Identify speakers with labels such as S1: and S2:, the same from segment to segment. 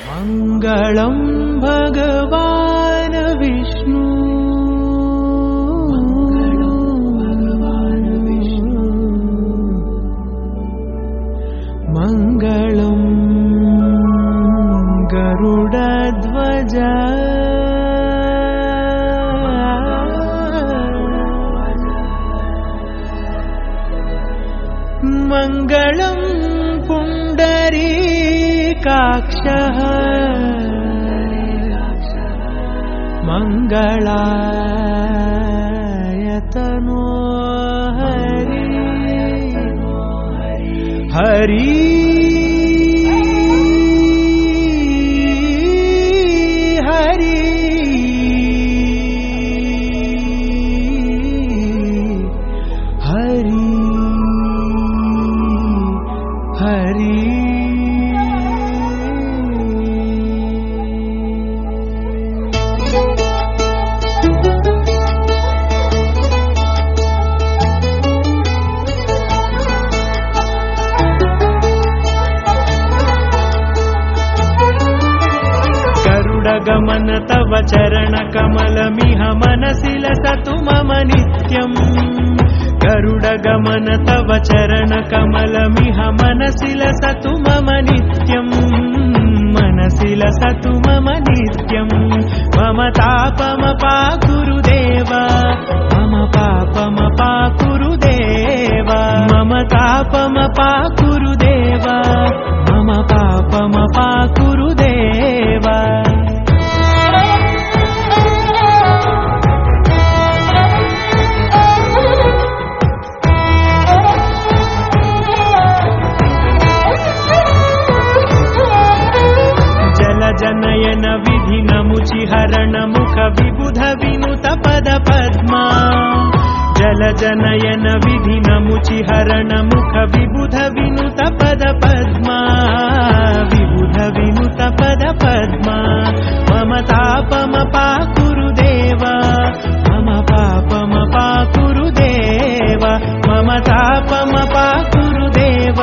S1: मङ्गलं भगवान् विष्णु मङ्गलं गरुडध्वज मङ्गलं पुण्डरीकाक्षः मङ्गलायतनो हरि हरि हरि हरि हरि गरुडगमन तव चरण कमलमिह मनसि लसतु मम नित्यम् गरुडगमन तव चरण कमलमिह मनसि लसतु मम नित्यम् मनसि लसतु मम नित्यम् मम तापमपाकुरु देव मम पापमपाकुरु देव मम तापमपाकुरु देव मम पापमपाकुरु देव जनयन विधि नमुचि हरण मुख विबुध विनुत पद पद्मा जल जनयन विधि नमुचि हरण मुख विबुध विनुत पद पद्मा विबुध विनुत पद पद्मा मम तापमपाकुरु देव मम पापमपाकुरु देव मम तापमपाकुरु देव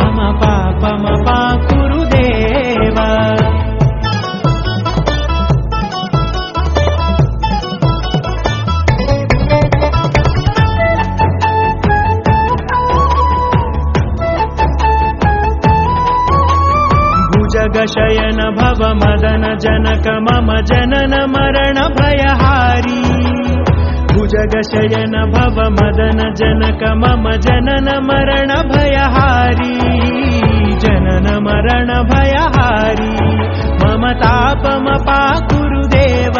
S1: मम पापमपाकुरु देव जगशयन भव मदन जनक मम जनन मरण भयहारी भुजगशयन भव मदन जनक मम जनन मरण भयहारी जनन मरण भयहारी मम तापमपाकुरु देव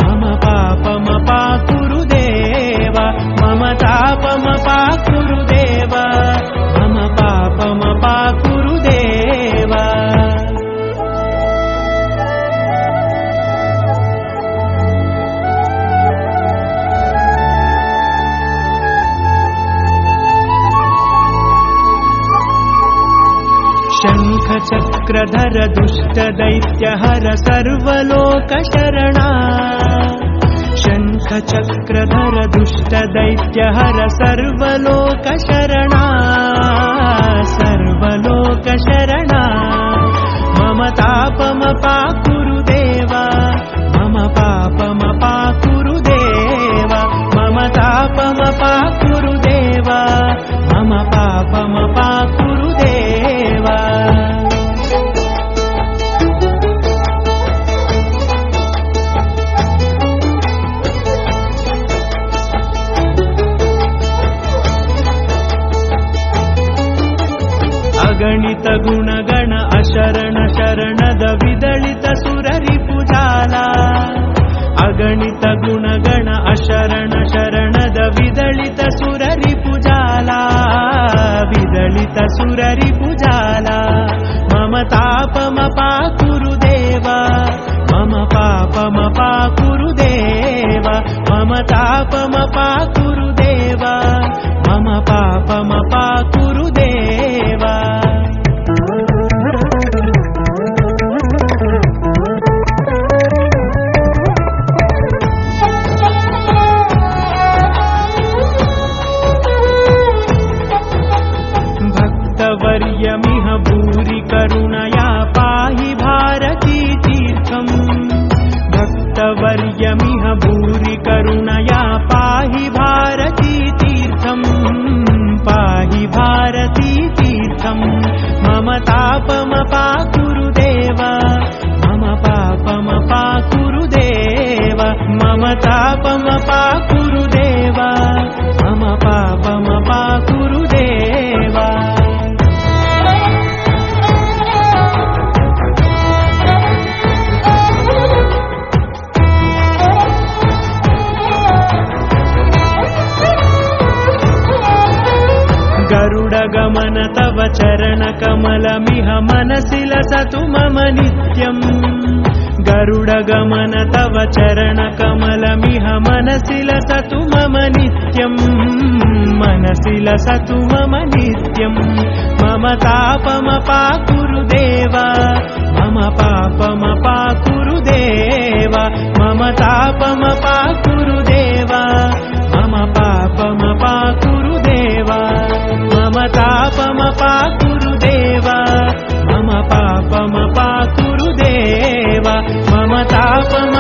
S1: मम पापमपाकुरु देव मम तापमपाकुरु देव मम पापमपाकुरु देव शंख चक्रधर दुष्ट दैत्य हर सर्वलोक शरणा शंख चक्रधर दुष्ट दैत्य हर सर्वलोक शरणा सर्वलोक शरणा मम तापमपाकुरु देव मम पापमपाकुरु देव मम तापमपाकुरु देव मम पापमपाकुरु देव अगणित गुणगण अशरण शरणद विदलित सुररिपुजाला अगणित गुणगण अशरण शरणद विदलित सुररिपुजाला विदलित सुररिपुजाला मम तापमपाकुरु देव मम पापमपाकुरु देव मम तापमपाकुरु देव मम पापमपाकुरु देव भक्तवर्यमिह भूरि करुणया पाहि भा गरुडगमन तव चरणकमलमिह मनसि लसतु मम नित्यम् गरुडगमन तव चरणकमलमिह मनसि लसतु मम नित्यम् मनसि लसतु मम नित्यम् मम तापमपाकुरु देव मम पापमपाकुरु देव मम तापमपाकुरु देव मम पापमपाकुरु देव मम तापमपाकुरु देव मम पापमपाकुरु देव मम तापम